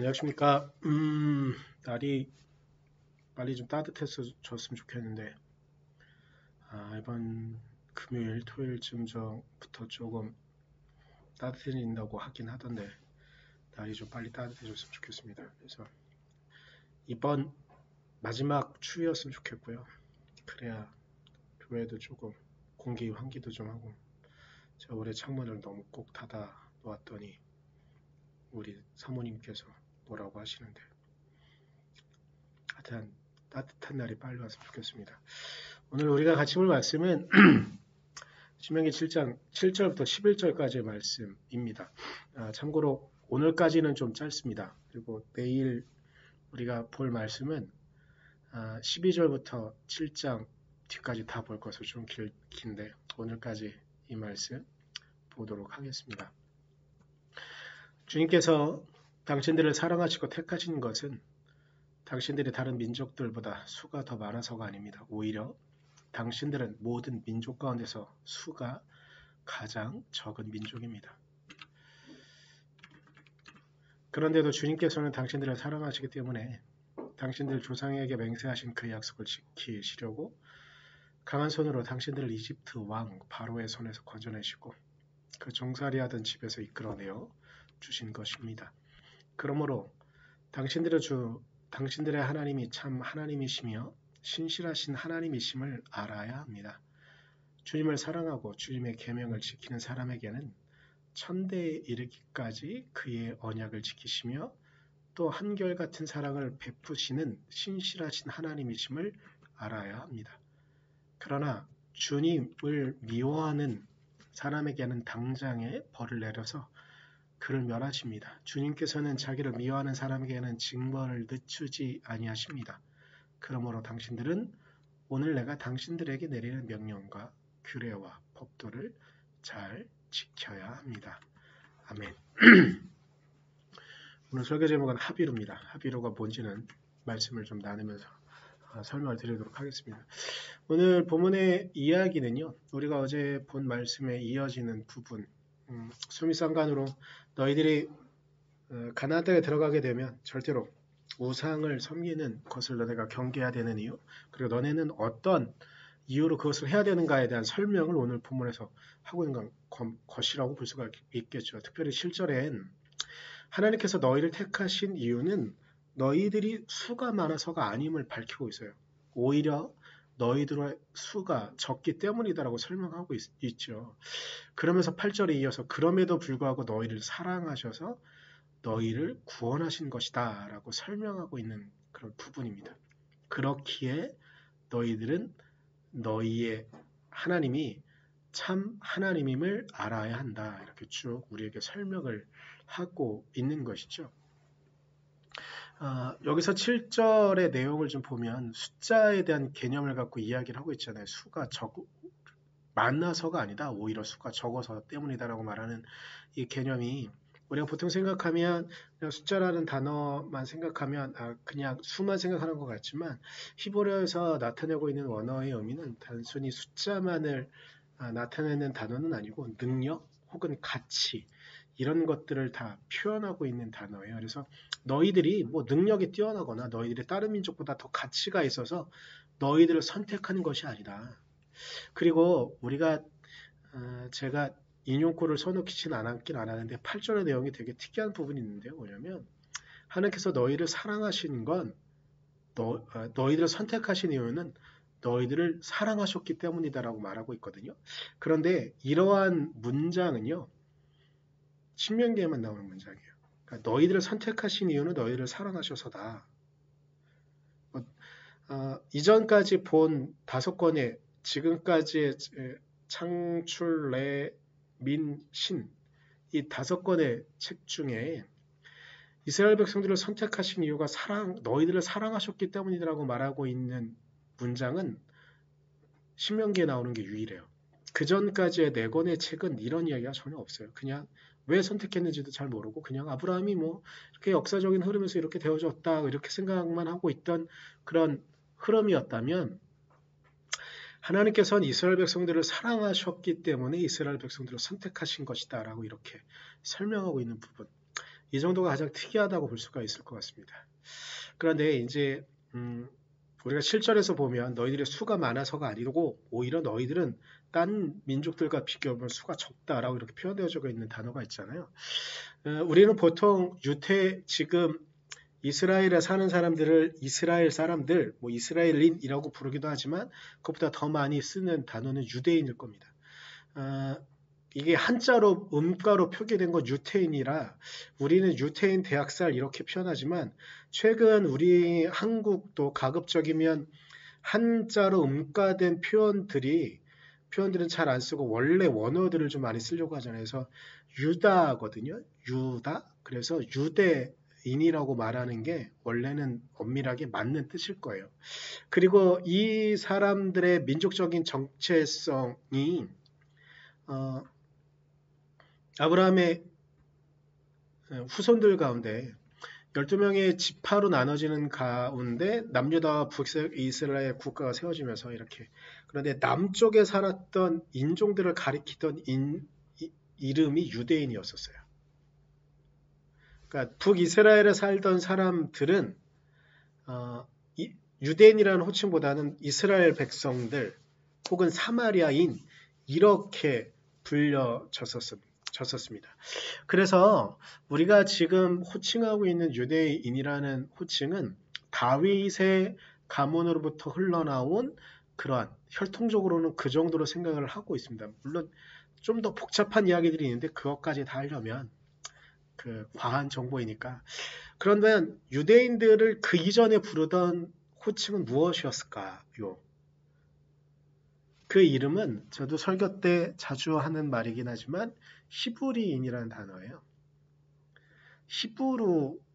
안녕하십니까. 날이 빨리 좀 따뜻해졌으면 좋겠는데, 이번 금요일, 토요일쯤부터 조금 따뜻해진다고 하긴 하던데, 날이 좀 빨리 따뜻해졌으면 좋겠습니다. 그래서 이번 마지막 추위였으면 좋겠고요. 그래야 교회도 조금 공기 환기도 좀 하고, 제가 올해 창문을 너무 꼭 닫아 놓았더니 우리 사모님께서 뭐라고 하시는데, 하여튼 따뜻한 날이 빨리 왔으면 좋겠습니다. 오늘 우리가 같이 볼 말씀은 신명기 7장 7절부터 11절까지의 말씀입니다. 참고로 오늘까지는 좀 짧습니다. 그리고 내일 우리가 볼 말씀은 12절부터 7장 뒤까지 다 볼 것으로 좀 긴데 오늘까지 이 말씀 보도록 하겠습니다. 주님께서 당신들을 사랑하시고 택하신 것은 당신들이 다른 민족들보다 수가 더 많아서가 아닙니다. 오히려 당신들은 모든 민족 가운데서 수가 가장 적은 민족입니다. 그런데도 주님께서는 당신들을 사랑하시기 때문에 당신들 조상에게 맹세하신 그 약속을 지키시려고 강한 손으로 당신들을 이집트 왕 바로의 손에서 건져내시고 그 종살이하던 집에서 이끌어내어 주신 것입니다. 그러므로 당신들의 하나님이 참 하나님이시며 신실하신 하나님이심을 알아야 합니다. 주님을 사랑하고 주님의 계명을 지키는 사람에게는 천대에 이르기까지 그의 언약을 지키시며 또 한결같은 사랑을 베푸시는 신실하신 하나님이심을 알아야 합니다. 그러나 주님을 미워하는 사람에게는 당장에 벌을 내려서 그를 멸하십니다. 주님께서는 자기를 미워하는 사람에게는 징벌을 늦추지 아니하십니다. 그러므로 당신들은 오늘 내가 당신들에게 내리는 명령과 규례와 법도를 잘 지켜야 합니다. 아멘. 오늘 설교 제목은 하비루입니다. 하비루가 뭔지는 말씀을 좀 나누면서 설명을 드리도록 하겠습니다. 오늘 본문의 이야기는요. 우리가 어제 본 말씀에 이어지는 부분 수미상관으로 너희들이 가나안 땅에 들어가게 되면 절대로 우상을 섬기는 것을 너네가 경계해야 되는 이유, 그리고 너네는 어떤 이유로 그것을 해야 되는가에 대한 설명을 오늘 본문에서 하고 있는 것이라고 볼 수가 있겠죠. 특별히 7절엔 하나님께서 너희를 택하신 이유는 너희들이 수가 많아서가 아님을 밝히고 있어요. 오히려 너희들의 수가 적기 때문이다라고 설명하고 있죠. 그러면서 8절에 이어서 그럼에도 불구하고 너희를 사랑하셔서 너희를 구원하신 것이다 라고 설명하고 있는 그런 부분입니다. 그렇기에 너희들은 너희의 하나님이 참 하나님임을 알아야 한다. 이렇게 쭉 우리에게 설명을 하고 있는 것이죠. 여기서 7절의 내용을 좀 보면 숫자에 대한 개념을 갖고 이야기를 하고 있잖아요. 수가 많아서가 아니다. 오히려 수가 적어서 때문이다라고 말하는 이 개념이 우리가 보통 생각하면 그냥 숫자라는 단어만 생각하면 그냥 수만 생각하는 것 같지만 히브리어에서 나타내고 있는 원어의 의미는 단순히 숫자만을 나타내는 단어는 아니고 능력 혹은 가치 이런 것들을 다 표현하고 있는 단어예요. 그래서 너희들이 뭐 능력이 뛰어나거나 너희들이 다른 민족보다 더 가치가 있어서 너희들을 선택하는 것이 아니다. 그리고 우리가 제가 인용구를 써놓기는 않았긴 않았는데 8절의 내용이 되게 특이한 부분이 있는데요. 뭐냐면 하나님께서 너희를 사랑하신 건 너희들을 선택하신 이유는 너희들을 사랑하셨기 때문이다라고 말하고 있거든요. 그런데 이러한 문장은요. 신명기에만 나오는 문장이에요. 그러니까 너희들을 선택하신 이유는 너희를 사랑하셔서다. 이전까지 본 5권의 지금까지의 창출, 래, 민, 신 이 5권의 책 중에 이스라엘 백성들을 선택하신 이유가 너희들을 사랑하셨기 때문이라고 말하고 있는 문장은 신명기에 나오는 게 유일해요. 그 전까지의 4권의 책은 이런 이야기가 전혀 없어요. 그냥 왜 선택했는지도 잘 모르고 그냥 아브라함이 뭐 이렇게 역사적인 흐름에서 이렇게 되어졌다 이렇게 생각만 하고 있던 그런 흐름이었다면 하나님께서는 이스라엘 백성들을 사랑하셨기 때문에 이스라엘 백성들을 선택하신 것이다 라고 이렇게 설명하고 있는 부분. 이 정도가 가장 특이하다고 볼 수가 있을 것 같습니다. 그런데 이제 우리가 실전에서 보면 너희들의 수가 많아서가 아니고 오히려 너희들은 딴 민족들과 비교하면 수가 적다라고 이렇게 표현되어져 있는 단어가 있잖아요. 우리는 보통 지금 이스라엘에 사는 사람들을 이스라엘 사람들, 뭐 이스라엘인이라고 부르기도 하지만 그것보다 더 많이 쓰는 단어는 유대인일 겁니다. 이게 한자로 음가로 표기된 건 유태인이라 우리는 유태인 대학살 이렇게 표현하지만 최근 우리 한국도 가급적이면 한자로 음가된 표현들은 잘 안 쓰고 원래 원어들을 좀 많이 쓰려고 하잖아요. 그래서 유다거든요. 유다. 그래서 유대인이라고 말하는 게 원래는 엄밀하게 맞는 뜻일 거예요. 그리고 이 사람들의 민족적인 정체성이 아브라함의 후손들 가운데 12명의 지파로 나눠지는 가운데 남유다와 북이스라엘 국가가 세워지면서 이렇게 그런데 남쪽에 살았던 인종들을 가리키던 이름이 유대인이었었어요. 그러니까 북이스라엘에 살던 사람들은 유대인이라는 호칭보다는 이스라엘 백성들 혹은 사마리아인 이렇게 불려졌었습니다. 그래서 우리가 지금 호칭하고 있는 유대인이라는 호칭은 다윗의 가문으로부터 흘러나온 그러한 혈통적으로는 그 정도로 생각을 하고 있습니다. 물론 좀 더 복잡한 이야기들이 있는데 그것까지 다 하려면 그 과한 정보이니까. 그러면 유대인들을 그 이전에 부르던 호칭은 무엇이었을까요? 그 이름은 저도 설교 때 자주 하는 말이긴 하지만 히브리인이라는 단어예요.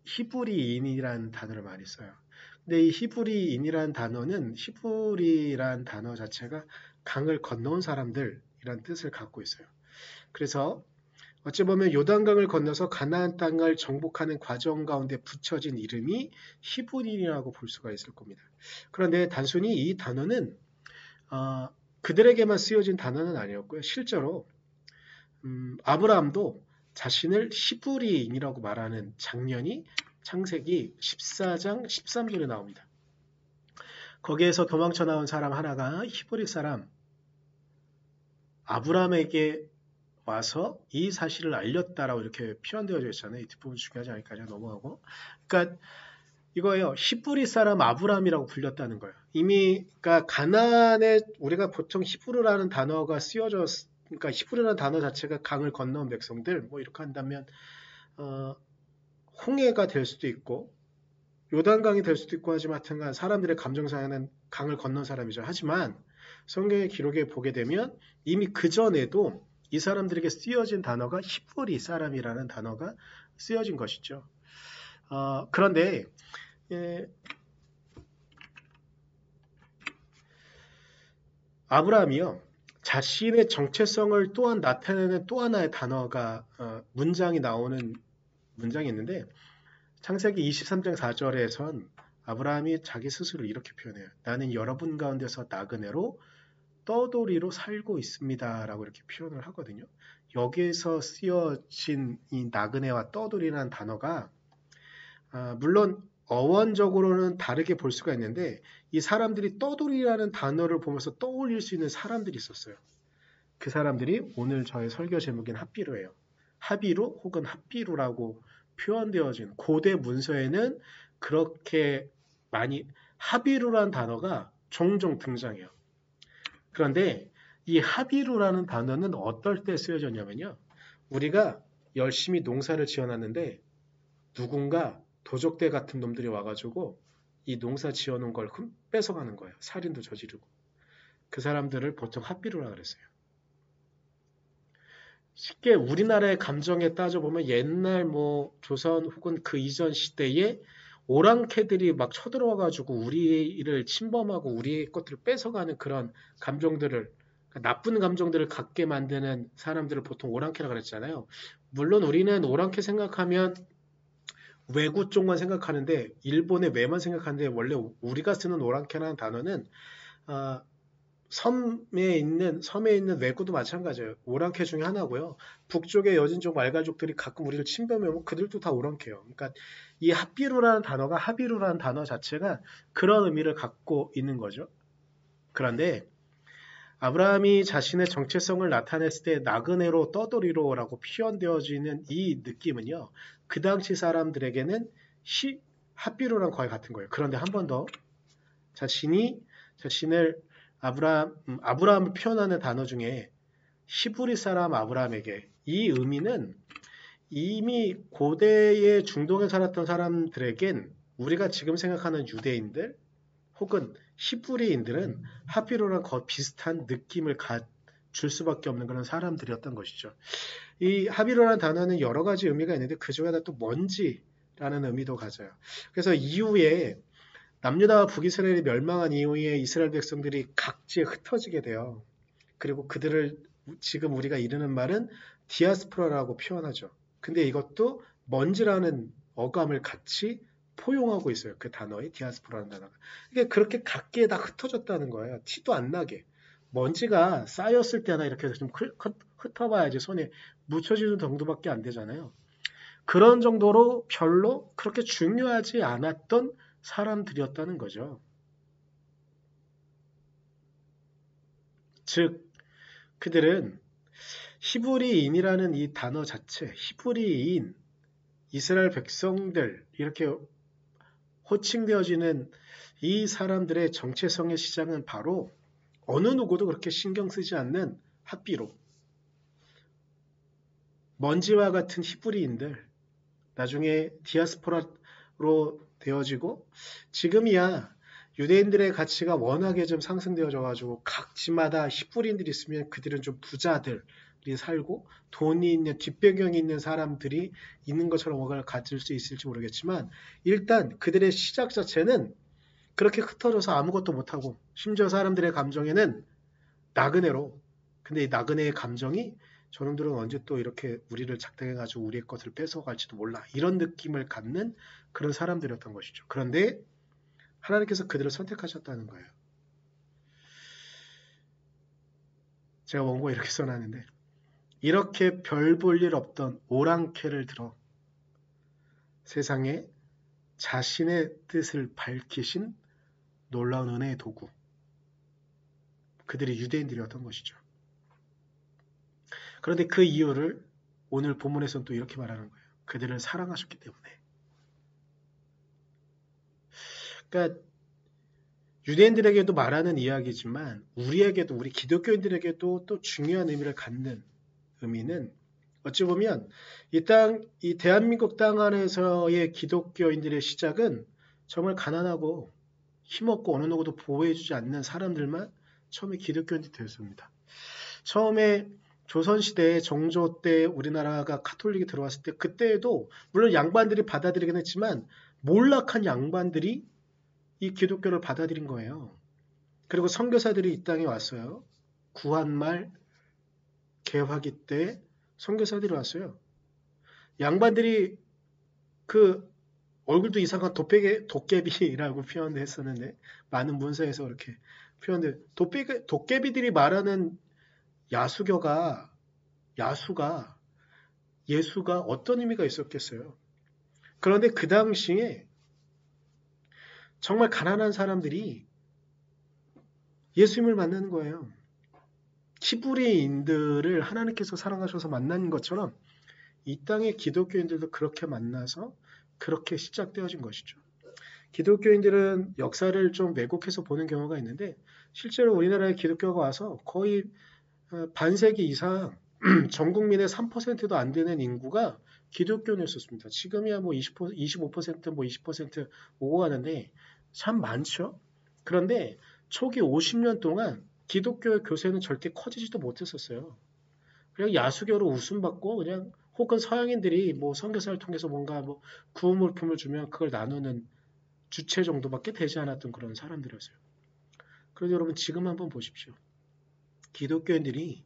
히브리인이라는 단어를 많이 써요. 근데 이 히브리인이라는 단어는 히브리라는 단어 자체가 강을 건너온 사람들이라는 뜻을 갖고 있어요. 그래서 어찌 보면 요단강을 건너서 가나안 땅을 정복하는 과정 가운데 붙여진 이름이 히브리인이라고 볼 수가 있을 겁니다. 그런데 단순히 이 단어는 그들에게만 쓰여진 단어는 아니었고요. 실제로 아브라함도 자신을 히브리인이라고 말하는 장면이 창세기 14장 13절에 나옵니다. 거기에서 도망쳐 나온 사람 하나가 히브리 사람 아브라함에게 와서 이 사실을 알렸다라고 이렇게 표현되어져 있잖아요. 이 뒷부분 중요하지 않으니까 그냥 넘어가고. 그러니까 이거예요. 히브리 사람 아브라함이라고 불렸다는 거예요. 이미 그러니까 가나안에 우리가 보통 히브르라는 단어가 그러니까 히브리라는 단어 자체가 강을 건너온 백성들 뭐 이렇게 한다면 홍해가 될 수도 있고 요단강이 될 수도 있고 하지만 하여튼간 사람들의 감정상에는 강을 건넌 사람이죠. 하지만 성경의 기록에 보게 되면 이미 그전에도 이 사람들에게 쓰여진 단어가 히브리 사람이라는 단어가 쓰여진 것이죠. 그런데 아브라함이요. 자신의 정체성을 또한 나타내는 또 하나의 단어가 문장이 나오는 문장이 있는데 창세기 23장 4절에선 아브라함이 자기 스스로 이렇게 표현해요. 나는 여러분 가운데서 나그네로 떠돌이로 살고 있습니다. 라고 이렇게 표현을 하거든요. 여기에서 쓰여진 이 나그네와 떠돌이라는 단어가 물론 어원적으로는 다르게 볼 수가 있는데 이 사람들이 떠돌이라는 단어를 보면서 떠올릴 수 있는 사람들이 있었어요. 그 사람들이 오늘 저의 설교 제목인 핫비루예요. 하비루 혹은 핫비루라고 표현되어진 고대 문서에는 그렇게 많이 하비루라는 단어가 종종 등장해요. 그런데 이 하비루라는 단어는 어떨 때 쓰여졌냐면요. 우리가 열심히 농사를 지어놨는데 누군가 도적대 같은 놈들이 와가지고 이 농사 지어놓은 걸 뺏어가는 거예요. 살인도 저지르고. 그 사람들을 보통 핫비루라 그랬어요. 쉽게 우리나라의 감정에 따져보면 옛날 뭐 조선 혹은 그 이전 시대에 오랑캐들이 막 쳐들어와가지고 우리를 침범하고 우리의 것들을 뺏어가는 그런 감정들을 나쁜 감정들을 갖게 만드는 사람들을 보통 오랑캐라 그랬잖아요. 물론 우리는 오랑캐 생각하면 외구 쪽만 생각하는데 일본의 외만 생각하는데 원래 우리가 쓰는 오랑캐라는 단어는 섬에 있는 왜구도 마찬가지예요. 오랑캐 중에 하나고요. 북쪽의 여진족 말갈족들이 가끔 우리를 침범해오면 그들도 다 오랑캐예요. 그러니까 이 하비루라는 단어 자체가 그런 의미를 갖고 있는 거죠. 그런데 아브라함이 자신의 정체성을 나타냈을 때 나그네로 떠돌이로라고 표현되어지는 이 느낌은요. 그 당시 사람들에게는 하비루랑 거의 같은 거예요. 그런데 한 번 더 자신을 아브라함을 표현하는 단어 중에 히브리 사람 아브라함에게 이 의미는 이미 고대의 중동에 살았던 사람들에겐 우리가 지금 생각하는 유대인들 혹은 히브리인들은 하비로랑 거의 비슷한 느낌을 줄 수밖에 없는 그런 사람들이었던 것이죠. 이 하비로라는 단어는 여러 가지 의미가 있는데 그 중에 하나 또 먼지라는 의미도 가져요. 그래서 이후에 남유다와 북이스라엘이 멸망한 이후에 이스라엘 백성들이 각지에 흩어지게 돼요. 그리고 그들을 지금 우리가 이르는 말은 디아스포라라고 표현하죠. 근데 이것도 먼지라는 어감을 같이 포용하고 있어요. 그 단어의 디아스포라는 단어가. 이게 그렇게 각기에 다 흩어졌다는 거예요. 티도 안 나게. 먼지가 쌓였을 때나 이렇게 좀 흩어봐야지 손에 묻혀지는 정도밖에 안 되잖아요. 그런 정도로 별로 그렇게 중요하지 않았던 사람들이었다는 거죠. 즉, 그들은 히브리인이라는 이 단어 자체, 히브리인, 이스라엘 백성들, 이렇게 호칭되어지는 이 사람들의 정체성의 시작은 바로 어느 누구도 그렇게 신경 쓰지 않는 핫비로, 먼지와 같은 히브리인들, 나중에 디아스포라로 되어지고 지금이야 유대인들의 가치가 워낙에 좀 상승되어져 가지고 각지마다 히브리인들이 있으면 그들은 좀 부자들이 살고 돈이 있는 뒷배경이 있는 사람들이 있는 것처럼 뭔가를 가질 수 있을지 모르겠지만 일단 그들의 시작 자체는 그렇게 흩어져서 아무것도 못하고 심지어 사람들의 감정에는 나그네로 근데 이 나그네의 감정이 저놈들은 언제 또 이렇게 우리를 작당해가지고 우리의 것을 뺏어갈지도 몰라 이런 느낌을 갖는 그런 사람들이었던 것이죠. 그런데 하나님께서 그들을 선택하셨다는 거예요. 제가 원고에 이렇게 써놨는데 이렇게 별 볼 일 없던 오랑캐를 들어 세상에 자신의 뜻을 밝히신 놀라운 은혜의 도구 그들이 유대인들이었던 것이죠. 그런데 그 이유를 오늘 본문에서는 또 이렇게 말하는 거예요. 그들을 사랑하셨기 때문에. 그러니까 유대인들에게도 말하는 이야기지만 우리에게도 우리 기독교인들에게도 또 중요한 의미를 갖는 의미는 어찌 보면 이 대한민국 땅 안에서의 기독교인들의 시작은 정말 가난하고 힘없고 어느 누구도 보호해주지 않는 사람들만 처음에 기독교인들이 되었습니다. 처음에 조선시대 정조 때 우리나라가 카톨릭이 들어왔을 때 그때에도 물론 양반들이 받아들이긴 했지만 몰락한 양반들이 이 기독교를 받아들인 거예요. 그리고 선교사들이 이 땅에 왔어요. 구한말 개화기 때 선교사들이 왔어요. 양반들이 그 얼굴도 이상한 도깨비라고 표현을 했었는데 많은 문서에서 그렇게 표현돼 도깨비들이 말하는 야수가 예수가 어떤 의미가 있었겠어요. 그런데 그 당시에 정말 가난한 사람들이 예수님을 만나는 거예요. 히브리인들을 하나님께서 사랑하셔서 만난 것처럼 이 땅의 기독교인들도 그렇게 만나서 그렇게 시작되어진 것이죠. 기독교인들은 역사를 좀 왜곡해서 보는 경우가 있는데 실제로 우리나라에 기독교가 와서 거의 반세기 이상 전 국민의 3%도 안 되는 인구가 기독교인이었습니다. 지금이야 뭐 25%, 뭐 20% 오고 가는데 참 많죠. 그런데 초기 50년 동안 기독교의 교세는 절대 커지지도 못했었어요. 그냥 야수교로 웃음받고 그냥 혹은 서양인들이 뭐 선교사를 통해서 뭔가 뭐 구호물품을 주면 그걸 나누는 주체 정도밖에 되지 않았던 그런 사람들이었어요. 그런데 여러분 지금 한번 보십시오. 기독교인들이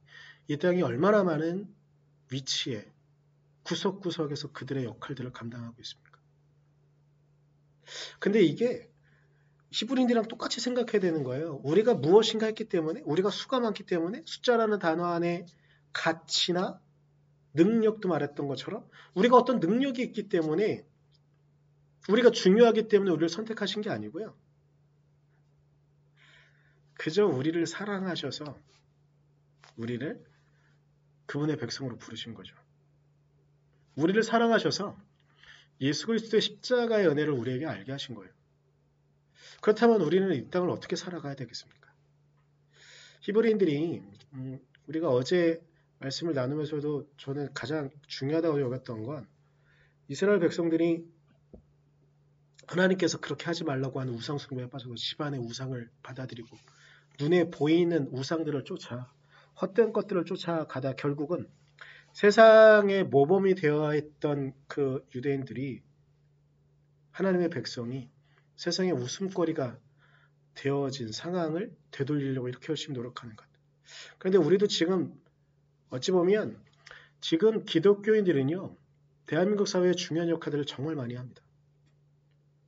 이 땅에 얼마나 많은 위치에 구석구석에서 그들의 역할들을 감당하고 있습니까? 근데 이게 히브리인들이랑 똑같이 생각해야 되는 거예요. 우리가 무엇인가 했기 때문에, 우리가 수가 많기 때문에 숫자라는 단어 안에 가치나 능력도 말했던 것처럼 우리가 어떤 능력이 있기 때문에 우리가 중요하기 때문에 우리를 선택하신 게 아니고요. 그저 우리를 사랑하셔서 우리를 그분의 백성으로 부르신 거죠. 우리를 사랑하셔서 예수 그리스도의 십자가의 은혜를 우리에게 알게 하신 거예요. 그렇다면 우리는 이 땅을 어떻게 살아가야 되겠습니까? 히브리인들이 우리가 어제 말씀을 나누면서도 저는 가장 중요하다고 여겼던 건 이스라엘 백성들이 하나님께서 그렇게 하지 말라고 하는 우상 숭배에 빠져서 집안의 우상을 받아들이고 눈에 보이는 우상들을 쫓아 헛된 것들을 쫓아가다 결국은 세상의 모범이 되어 있던 그 유대인들이 하나님의 백성이 세상의 웃음거리가 되어진 상황을 되돌리려고 이렇게 열심히 노력하는 것. 그런데 우리도 지금 어찌 보면 지금 기독교인들은요. 대한민국 사회의 중요한 역할들을 정말 많이 합니다.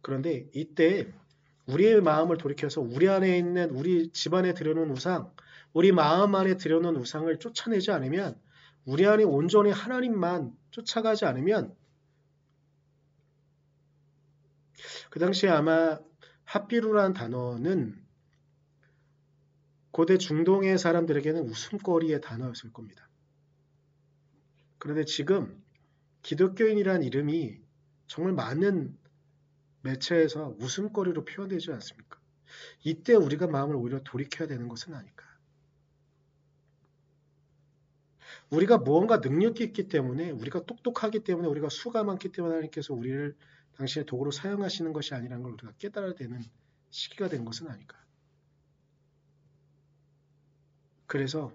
그런데 이때 우리의 마음을 돌이켜서 우리 안에 있는 우리 집안에 들여놓은 우상, 우리 마음 안에 들여놓은 우상을 쫓아내지 않으면 우리 안에 온전히 하나님만 쫓아가지 않으면 그 당시에 아마 핫비루라는 단어는 고대 중동의 사람들에게는 웃음거리의 단어였을 겁니다. 그런데 지금 기독교인이라는 이름이 정말 많은 매체에서 웃음거리로 표현되지 않습니까? 이때 우리가 마음을 오히려 돌이켜야 되는 것은 아닐까. 우리가 무언가 능력이 있기 때문에 우리가 똑똑하기 때문에 우리가 수가 많기 때문에 하나님께서 우리를 당신의 도구로 사용하시는 것이 아니라는 걸 우리가 깨달아야 되는 시기가 된 것은 아닐까. 그래서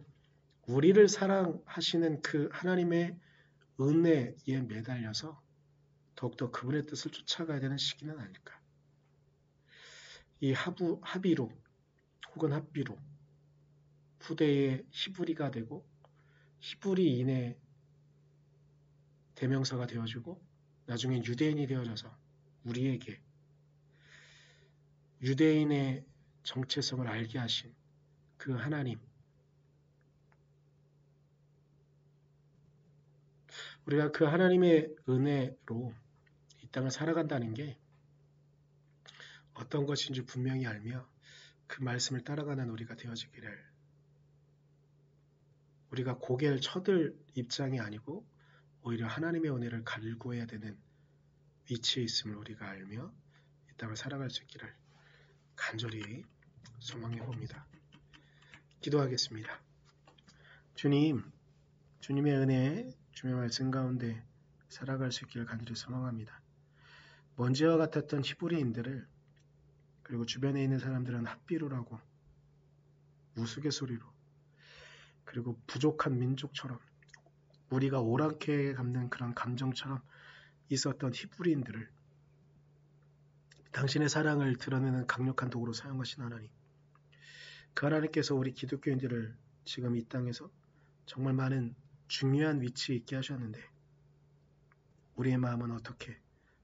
우리를 사랑하시는 그 하나님의 은혜에 매달려서 더욱더 그분의 뜻을 쫓아가야 되는 시기는 아닐까. 이 하비로 혹은 핫비로 후대의 히브리가 되고 히브리인의 대명사가 되어지고 나중에 유대인이 되어져서 우리에게 유대인의 정체성을 알게 하신 그 하나님, 우리가 그 하나님의 은혜로 이 땅을 살아간다는 게 어떤 것인지 분명히 알며 그 말씀을 따라가는 우리가 되어지기를, 우리가 고개를 쳐들 입장이 아니고 오히려 하나님의 은혜를 갈구해야 되는 위치에 있음을 우리가 알며 이 땅을 살아갈 수 있기를 간절히 소망해 봅니다. 기도하겠습니다. 주님, 주님의 은혜, 주님의 말씀 가운데 살아갈 수 있기를 간절히 소망합니다. 먼지와 같았던 히브리인들을, 그리고 주변에 있는 사람들은 핫비루라고 우스갯소리로, 그리고 부족한 민족처럼 우리가 오랑캐 갚는 그런 감정처럼 있었던 히브리인들을 당신의 사랑을 드러내는 강력한 도구로 사용하신 하나님, 그 하나님께서 우리 기독교인들을 지금 이 땅에서 정말 많은 중요한 위치에 있게 하셨는데 우리의 마음은 어떻게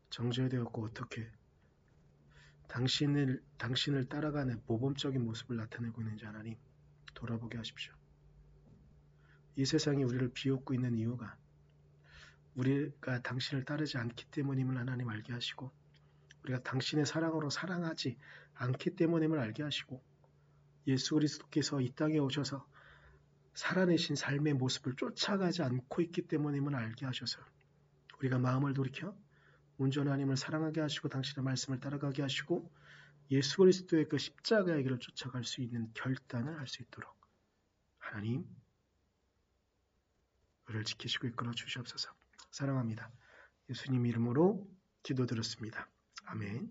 정죄되었고 어떻게 당신을 따라가는 모범적인 모습을 나타내고 있는지 하나님 돌아보게 하십시오. 이 세상이 우리를 비웃고 있는 이유가 우리가 당신을 따르지 않기 때문임을 하나님 알게 하시고, 우리가 당신의 사랑으로 사랑하지 않기 때문임을 알게 하시고, 예수 그리스도께서 이 땅에 오셔서 살아내신 삶의 모습을 쫓아가지 않고 있기 때문임을 알게 하셔서 우리가 마음을 돌이켜 온전히 하나님을 사랑하게 하시고 당신의 말씀을 따라가게 하시고 예수 그리스도의 그 십자가의 길을 쫓아갈 수 있는 결단을 할 수 있도록 하나님 우리를 지키시고 이끌어 주시옵소서. 사랑합니다. 예수님 이름으로 기도드렸습니다. 아멘.